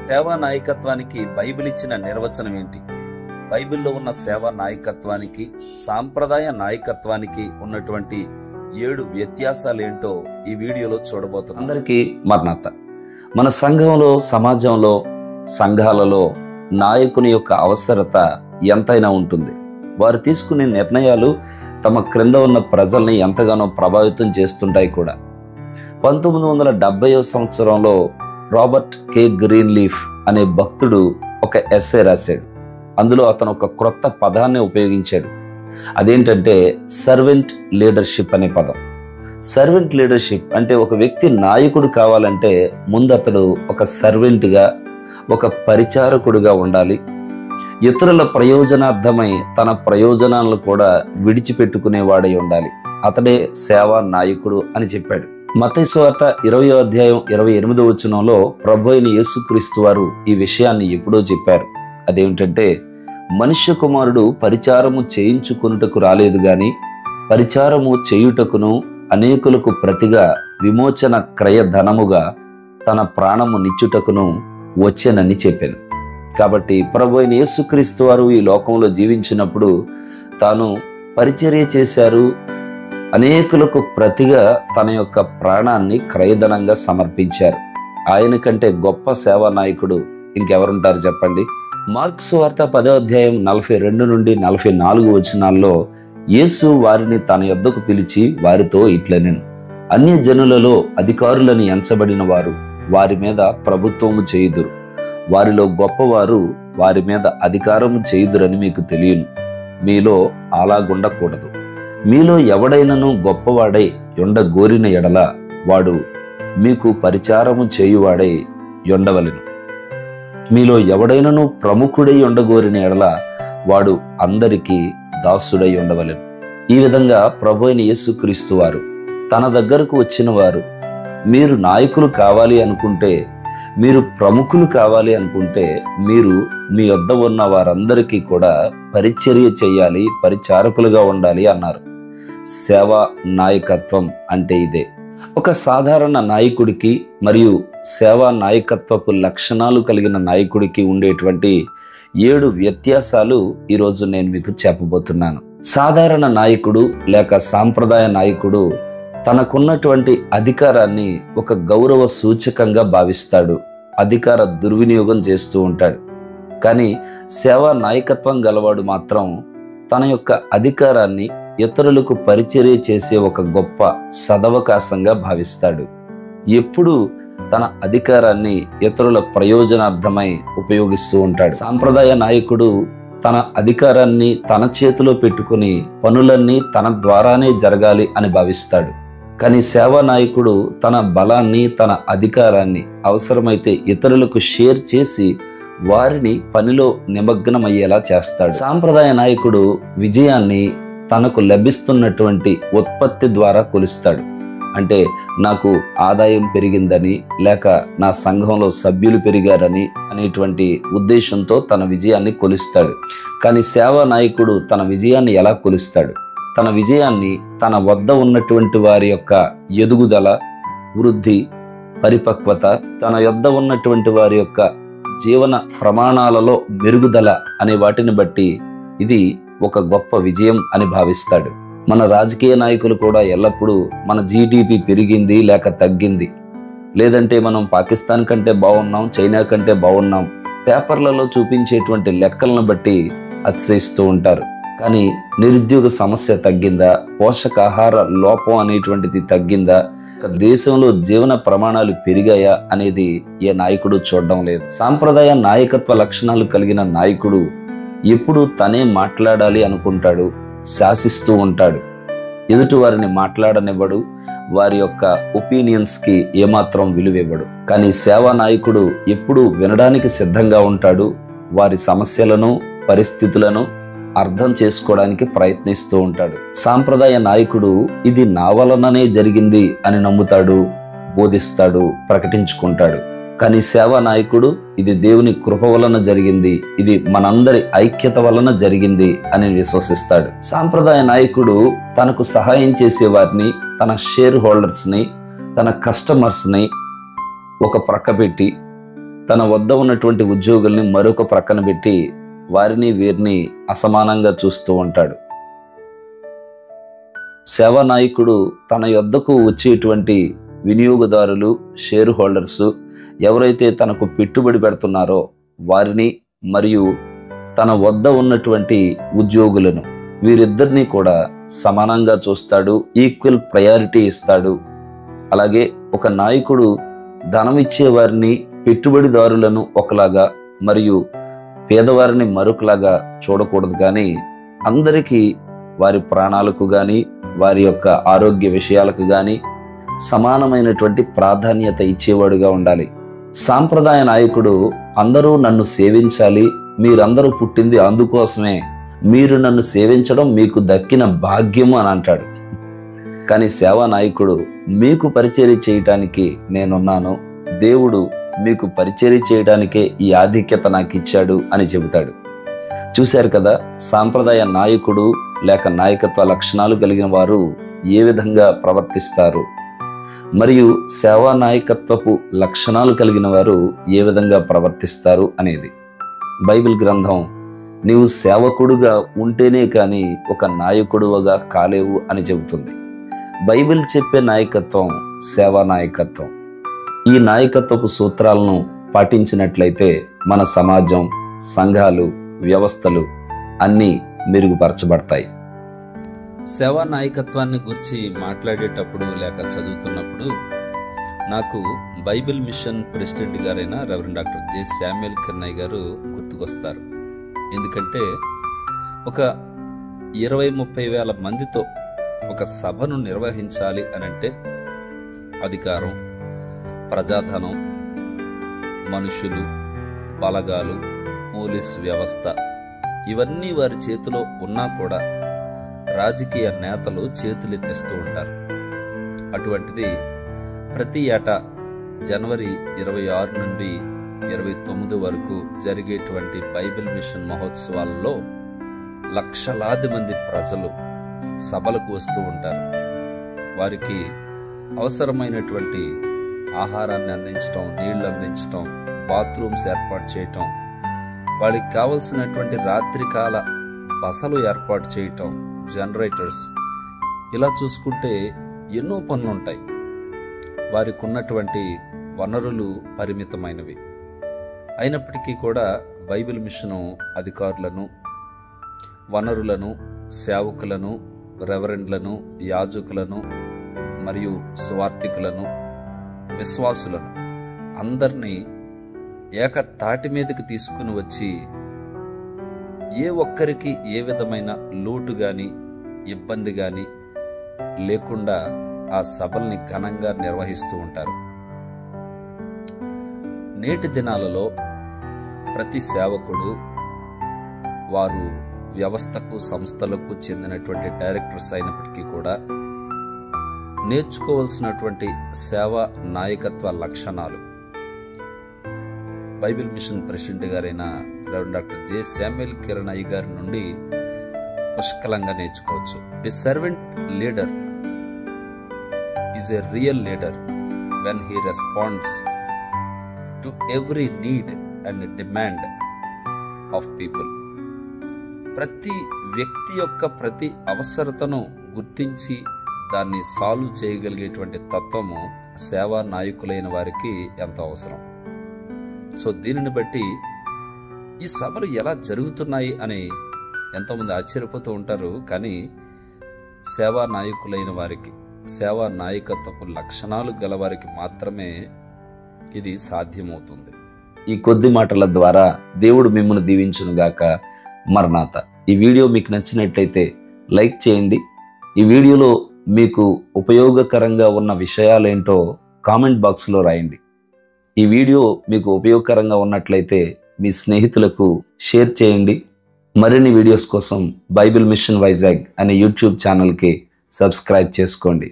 సేవా నాయకత్వానికి బైబిల్ ఇచ్చిన నిర్వచనం ఏంటి? బైబిల్లో ఉన్న సేవా నాయకత్వానికి సాంప్రదాయ నాయకత్వానికి ఉన్నటువంటి 7 వ్యత్యాసాలేంటో ఈ వీడియోలో చూడబోతున్నాం. అందరికీ మరణాత. మన సంఘంలో, సమాజంలో, సంఘాలలో నాయకుని యొక్క అవసరత ఎంతైనా ఉంటుంది. వారు తీసుకునే నిర్ణయాలు తమ క్రింద ఉన్న ప్రజల్ని ఎంతగానో ప్రభావితం చేస్తుంటాయి కూడా. 1970వ సంవత్సరంలో రాబర్ట్ కే గ్రీన్లీఫ్ అనే భక్తుడు ఒక ఎస్సే రాశాడు. అందులో అతను ఒక క్రొత్త పదాన్ని ఉపయోగించాడు. అదేంటంటే సర్వెంట్ లీడర్షిప్ అనే పదం. సర్వెంట్ లీడర్షిప్ అంటే ఒక వ్యక్తి నాయకుడు కావాలంటే ముందు అతడు ఒక సర్వెంట్గా, ఒక పరిచారకుడిగా ఉండాలి. ఇతరుల ప్రయోజనార్థమై తన ప్రయోజనాలను కూడా విడిచిపెట్టుకునేవాడై ఉండాలి. అతడే సేవా నాయకుడు అని చెప్పాడు. మత్తయి సువార్త 20వ అధ్యాయం 28వ వచనంలో ప్రభు అయిన యేసుక్రీస్తు వారు ఈ విషయాన్ని ఎప్పుడో చెప్పారు. అదేమిటంటే, మనుష్య కుమారుడు పరిచారము చేయించుకొనుటకు రాలేదు గాని పరిచారము చేయుటకును అనేకులకు ప్రతిగా విమోచన క్రయ ధనముగా తన ప్రాణము నిచ్చుటకును వచ్చెనని చెప్పాను. కాబట్టి ప్రభు అయిన యేసుక్రీస్తు వారు ఈ లోకంలో జీవించినప్పుడు తాను పరిచర్య చేశారు. అనేకులకు ప్రతిగా తన యొక్క ప్రాణాన్ని క్రయధనంగా సమర్పించారు. ఆయన కంటే గొప్ప సేవా నాయకుడు ఇంకెవరుంటారు చెప్పండి? మార్కు సువార్త 10వ అధ్యాయం 42 నుండి 44 వచనాల్లో యేసు వారిని తన యొద్దకు పిలిచి వారితో ఇట్లనెను, అన్య జనులలో అధికారులని ఎంచబడిన వారు వారి మీద ప్రభుత్వము చేయుదురు, వారిలో గొప్పవారు వారి మీద అధికారము చేయుదురని మీకు తెలియను. మీలో అలాగుండకూడదు. మీలో ఎవడైనను గొప్పవాడై యొండగోరిన ఎడల వాడు మీకు పరిచారము చేయువాడై యొండవలెను. మీలో ఎవడైనను ప్రముఖుడై ఉండగోరిన ఎడల వాడు అందరికీ దాసుడై ఉండవలెను. ఈ విధంగా ప్రభు అయిన యేసుక్రీస్తు వారు తన దగ్గరకు వచ్చిన వారు, మీరు నాయకులు కావాలి అనుకుంటే, మీరు ప్రముఖులు కావాలి అనుకుంటే, మీరు మీ వద్ద ఉన్న వారందరికీ కూడా పరిచర్య చేయాలి, పరిచారకులుగా ఉండాలి అన్నారు. సేవా నాయకత్వం అంటే ఇదే. ఒక సాధారణ నాయకుడికి మరియు సేవా నాయకత్వపు లక్షణాలు కలిగిన నాయకుడికి ఉండేటువంటి 7 వ్యత్యాసాలు ఈరోజు నేను మీకు చెప్పబోతున్నాను. సాధారణ నాయకుడు లేక సాంప్రదాయ నాయకుడు తనకున్నటువంటి అధికారాన్ని ఒక గౌరవ సూచకంగా భావిస్తాడు. అధికార దుర్వినియోగం చేస్తూ ఉంటాడు. కానీ సేవా నాయకత్వం గలవాడు మాత్రం తన యొక్క అధికారాన్ని ఇతరులకు పరిచర్య చేసే ఒక గొప్ప సదవకాశంగా భావిస్తాడు. ఎప్పుడు తన అధికారాన్ని ఇతరుల ప్రయోజనార్థమై ఉపయోగిస్తూ ఉంటాడు. సాంప్రదాయ నాయకుడు తన అధికారాన్ని తన చేతిలో పెట్టుకుని పనులన్నీ తన ద్వారానే జరగాలి అని భావిస్తాడు. కానీ సేవా నాయకుడు తన బలాన్ని, తన అధికారాన్ని అవసరమైతే ఇతరులకు షేర్ చేసి వారిని పనిలో నిమగ్నమయ్యేలా చేస్తాడు. సాంప్రదాయ నాయకుడు విజయాన్ని తనకు లభిస్తున్నటువంటి ఉత్పత్తి ద్వారా కొలుస్తాడు. అంటే నాకు ఆదాయం పెరిగిందని, లేక నా సంఘంలో సభ్యులు పెరిగారని అనేటువంటి ఉద్దేశంతో తన విజయాన్ని కొలుస్తాడు. కానీ సేవా నాయకుడు తన విజయాన్ని ఎలా కొలుస్తాడు? తన విజయాన్ని తన వద్ద ఉన్నటువంటి వారి యొక్క ఎదుగుదల, వృద్ధి, పరిపక్వత, తన వద్ద ఉన్నటువంటి వారి యొక్క జీవన ప్రమాణాలలో మెరుగుదల అనే వాటిని బట్టి ఇది ఒక గొప్ప విజయం అని భావిస్తాడు. మన రాజకీయ నాయకులు కూడా ఎల్లప్పుడూ మన జీడిపి పెరిగింది లేక తగ్గింది, లేదంటే మనం పాకిస్తాన్ కంటే బాగున్నాం, చైనా కంటే బాగున్నాం, పేపర్లలో చూపించేటువంటి లెక్కలను బట్టి అతిశయిస్తూ ఉంటారు. కానీ నిరుద్యోగ సమస్య తగ్గిందా, పోషకాహార లోపం అనేటువంటిది తగ్గిందా, దేశంలో జీవన ప్రమాణాలు పెరిగాయా అనేది ఏ నాయకుడు చూడడం లేదు. సాంప్రదాయ నాయకత్వ లక్షణాలు కలిగిన నాయకుడు ఎప్పుడు తనే మాట్లాడాలి అనుకుంటాడు, శాసిస్తూ ఉంటాడు. ఎదుటి వారిని మాట్లాడనివ్వడు, వారి యొక్క ఒపీనియన్స్కి ఏమాత్రం విలువివ్వడు. కానీ సేవా నాయకుడు ఎప్పుడూ వినడానికి సిద్ధంగా ఉంటాడు. వారి సమస్యలను, పరిస్థితులను అర్థం చేసుకోవడానికి ప్రయత్నిస్తూ ఉంటాడు. సాంప్రదాయ నాయకుడు ఇది నా వలననే జరిగింది అని నమ్ముతాడు, బోధిస్తాడు, ప్రకటించుకుంటాడు. కానీ సేవా నాయకుడు ఇది దేవుని కృప వలన జరిగింది, ఇది మనందరి ఐక్యత వలన జరిగింది అని విశ్వసిస్తాడు. సాంప్రదాయ నాయకుడు తనకు సహాయం చేసే వారిని, తన షేర్ హోల్డర్స్ని, తన కస్టమర్స్ని ఒక ప్రక్క పెట్టి తన వద్ద ఉన్నటువంటి ఉద్యోగుల్ని మరొక ప్రక్కన పెట్టి వారిని వీరిని అసమానంగా చూస్తూ ఉంటాడు. సేవా నాయకుడు తన యొద్దకు వచ్చేటువంటి వినియోగదారులు, షేర్ హోల్డర్స్ ఎవరైతే తనకు పెట్టుబడి పెడుతున్నారో వారిని మరియు తన వద్ద ఉన్నటువంటి ఉద్యోగులను వీరిద్దరినీ కూడా సమానంగా చూస్తాడు, ఈక్వల్ ప్రయారిటీ ఇస్తాడు. అలాగే ఒక నాయకుడు ధనం ఇచ్చే వారిని, పెట్టుబడిదారులను ఒకలాగా మరియు పేదవారిని మరొకలాగా చూడకూడదు, కానీ అందరికీ వారి ప్రాణాలకు కానీ వారి యొక్క ఆరోగ్య విషయాలకు కానీ సమానమైనటువంటి ప్రాధాన్యత ఇచ్చేవాడుగా ఉండాలి. సాంప్రదాయ నాయకుడు అందరూ నన్ను సేవించాలి, మీరందరూ పుట్టింది అందుకోసమే, మీరు నన్ను సేవించడం మీకు దక్కిన భాగ్యము అని అంటాడు. కానీ సేవా నాయకుడు మీకు పరిచర్య చేయటానికి నేనున్నాను, దేవుడు మీకు పరిచర్య చేయడానికే ఈ ఆధిక్యత నాకు ఇచ్చాడు అని చెబుతాడు. చూశారు కదా, సాంప్రదాయ నాయకుడు లేక నాయకత్వ లక్షణాలు కలిగిన వారు ఏ విధంగా ప్రవర్తిస్తారు, మరియు సేవా నాయకత్వపు లక్షణాలు కలిగిన వారు ఏ విధంగా ప్రవర్తిస్తారు అనేది. బైబిల్ గ్రంథం నీవు సేవకుడుగా ఉంటేనే కానీ ఒక నాయకుడుగా కాలేవు అని చెబుతుంది. బైబిల్ చెప్పే నాయకత్వం సేవా నాయకత్వం. ఈ నాయకత్వపు సూత్రాలను పాటించినట్లయితే మన సమాజం, సంఘాలు, వ్యవస్థలు అన్నీ మెరుగుపరచబడతాయి. సేవా నాయకత్వాన్ని గురించి మాట్లాడేటప్పుడు లేక చదువుతున్నప్పుడు నాకు బైబిల్ మిషన్ ప్రెసిడెంట్ గారైన రెవరెండ్ డాక్టర్ జె శామ్యూల్ కిర్నయ్ గారు గుర్తుకొస్తారు. ఎందుకంటే ఒక 20-30 వేల మందితో ఒక సభను నిర్వహించాలి అనంటే అధికారం, ప్రజాధనం, మనుషులు, బలగాలు, పోలీసు వ్యవస్థ ఇవన్నీ వారి చేతిలో ఉన్నా కూడా రాజకీయ నేతలు చేతులెత్తేస్తూ ఉంటారు. అటువంటిది ప్రతి ఏటా జనవరి 26 నుండి 29 వరకు జరిగేటువంటి బైబిల్ మిషన్ మహోత్సవాలలో లక్షలాది మంది ప్రజలు సభలకు వస్తూ ఉంటారు. వారికి అవసరమైనటువంటి ఆహారాన్ని అందించటం, నీళ్లు అందించటం, బాత్రూమ్స్ ఏర్పాటు చేయటం, వాళ్ళకి కావలసినటువంటి రాత్రికాల బసలు ఏర్పాటు చేయటం, జనరేటర్స్, ఇలా చూసుకుంటే ఎన్నో పనులు ఉంటాయి. వారికి ఉన్నటువంటి వనరులు పరిమితమైనవి అయినప్పటికీ కూడా బైబిల్ మిషను అధికారులను, వనరులను, సేవకులను, రెవరెండ్లను, యాజకులను మరియు సువార్థికులను, విశ్వాసులను అందరినీ ఏకతాటి మీదకి తీసుకుని వచ్చి ఏ ఒక్కరికి ఏ విధమైన లోటు కానీ ఇబ్బంది కానీ లేకుండా ఆ సభల్ని ఘనంగా నిర్వహిస్తూ ఉంటారు. నేటి దినాలలో ప్రతి సేవకుడు వారు వ్యవస్థకు, సంస్థలకు చెందినటువంటి డైరెక్టర్స్ అయినప్పటికీ కూడా నేర్చుకోవాల్సినటువంటి సేవా నాయకత్వ లక్షణాలు బైబిల్ మిషన్ ప్రెసిడెంట్ గారైన రెవరెండ్ డాక్టర్ జె శామ్యూల్ కిర్నయ్ గారి నుండి పుష్కలంగా నేర్చుకోవచ్చు. The servant leader is a real leader when he responds to every need and demand of people. ప్రతి వ్యక్తి యొక్క ప్రతి అవసరతను గుర్తించి దాన్ని సాల్వ్ చేయగలిగేటువంటి తత్వము సేవా నాయకులైన వారికి ఎంతో అవసరం. సో దీనిని బట్టి ఈ సభలు ఎలా జరుగుతున్నాయి అని ఎంతోమంది ఆశ్చర్యపోతూ ఉంటారు. కానీ సేవా నాయకులైన వారికి, సేవా నాయకత్వపు లక్షణాలు గలవారికి మాత్రమే ఇది సాధ్యమవుతుంది. ఈ కొద్ది మాటల ద్వారా దేవుడు మిమ్మల్ని దీవించునుగాక. మరణాత. ఈ వీడియో మీకు నచ్చినట్లయితే లైక్ చేయండి. ఈ వీడియోలో మీకు ఉపయోగకరంగా ఉన్న విషయాలేంటో కామెంట్ బాక్స్లో రాయండి. ఈ వీడియో మీకు ఉపయోగకరంగా ఉన్నట్లయితే మీ స్నేహితులకు షేర్ చేయండి. మరిన్ని వీడియోస్ కోసం బైబిల్ మిషన్ వైజాగ్ అనే యూట్యూబ్ ఛానల్కి సబ్స్క్రైబ్ చేసుకోండి.